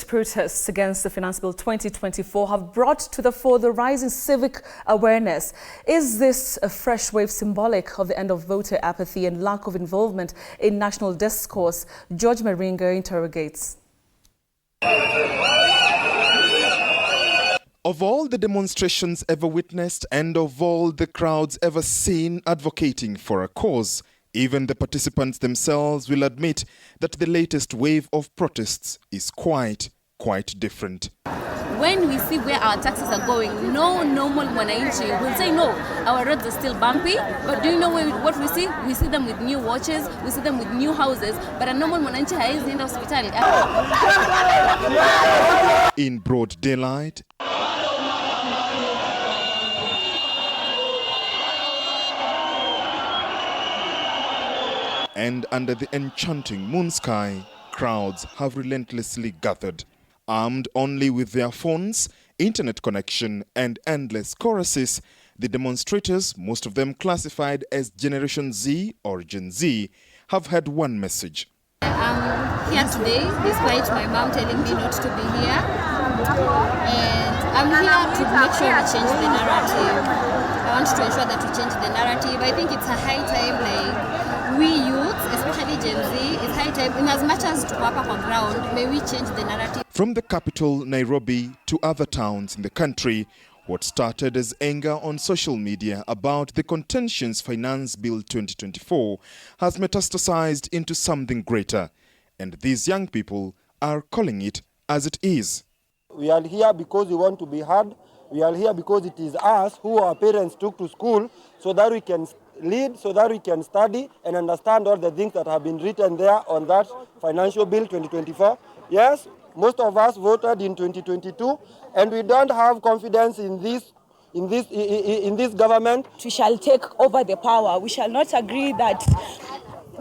protests against the Finance Bill 2024 have brought to the fore the rising civic awareness. Is this a fresh wave symbolic of the end of voter apathy and lack of involvement in national discourse? George Maringa interrogates. Of all the demonstrations ever witnessed and of all the crowds ever seen advocating for a cause, even the participants themselves will admit that the latest wave of protests is quite different. When we see where our taxes are going, no normal Mwananchi will say, no, our roads are still bumpy. But do you know what we see? We see them with new watches, we see them with new houses, but a normal Mwananchi haizi enda hospitali. In broad daylight, and under the enchanting moon sky, crowds have relentlessly gathered. Armed only with their phones, internet connection, and endless choruses, the demonstrators, most of them classified as Generation Z or Gen Z, have had one message. I'm here today, despite my mom telling me not to be here. And I'm here to make sure we change the narrative. I want to ensure that we change the narrative. I think it's a high time, we youths, especially Gen Z, it's high time, in as much as to pop up on ground, may we change the narrative. From the capital, Nairobi, to other towns in the country, what started as anger on social media about the contentious Finance Bill 2024 has metastasized into something greater. And these young people are calling it as it is. We are here because we want to be heard. We are here because it is us who our parents took to school so that we can lead, so that we can study and understand all the things that have been written there on that Financial Bill 2024. Yes, most of us voted in 2022 and we don't have confidence in this government. We shall take over the power. We shall not agree that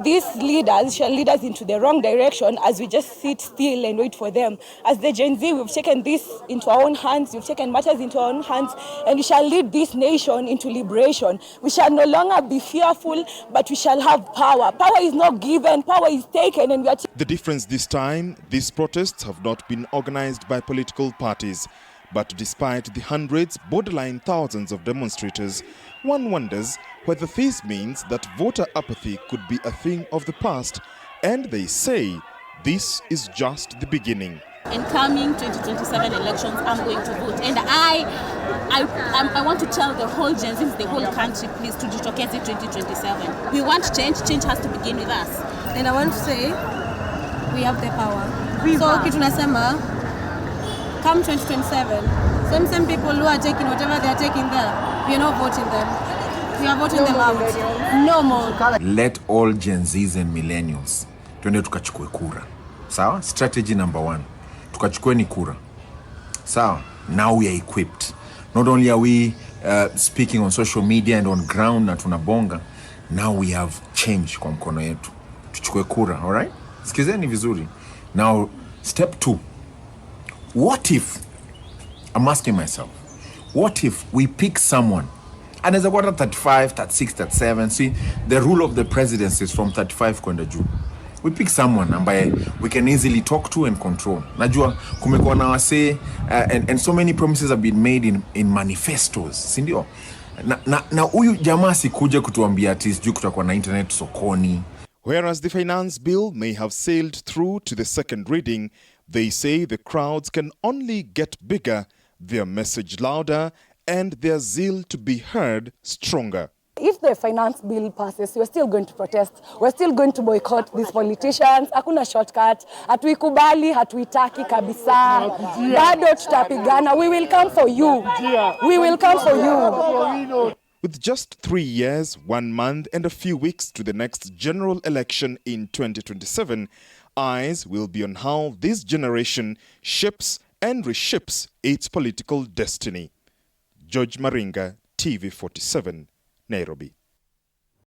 these leaders shall lead us into the wrong direction as we just sit still and wait for them. As the Gen Z, we've taken this into our own hands, we've taken matters into our own hands, and we shall lead this nation into liberation. We shall no longer be fearful, but we shall have power. Power is not given, power is taken, and we are... The difference this time, these protests have not been organized by political parties. But despite the hundreds, borderline thousands of demonstrators, one wonders whether this means that voter apathy could be a thing of the past, and they say this is just the beginning. In coming 2027 elections, I'm going to vote. And I want to tell the whole Gen Z, the whole country, please, to jitokeze 2027. We want change. Change has to begin with us. And I want to say, we have the power. So, kitu nasema, come 2027, same people who are taking whatever they are taking there, we are not voting them. We are voting them out. No more. Let all Gen Zs and millennials twende tukachukue kura. Sawa? Strategy number 1. Tukachukue ni kura. Sawa? Now we are equipped. Not only are we speaking on social media and on ground na tunabonga, now we have change kwa mkono yetu. Tuchukue kura, all right? Sikizeni vizuri. Now, step 2. What if, I'm asking myself, what if we pick someone, and as a quarter 35, 36, 37, see, the rule of the presidency is from 35 kwenda juu. We pick someone ambaye we can easily talk to and control. Najua kumekuwa na wase, and so many promises have been made in manifestos, si ndio? Na huyu jamaa sikuje kutuambia ati sijui kutakuwa na internet sokoni. Whereas the finance bill may have sailed through to the second reading, they say the crowds can only get bigger, their message louder, and their zeal to be heard stronger. If the finance bill passes, we're still going to protest. We're still going to boycott these politicians. Hakuna shortcut. Hatuikubali, hatuitaki kabisa. Bado tutapigana. We will come for you. We will come for you. With just 3 years, 1 month, and a few weeks to the next general election in 2027, eyes will be on how this generation shapes and reshapes its political destiny. George Maringa, TV 47, Nairobi.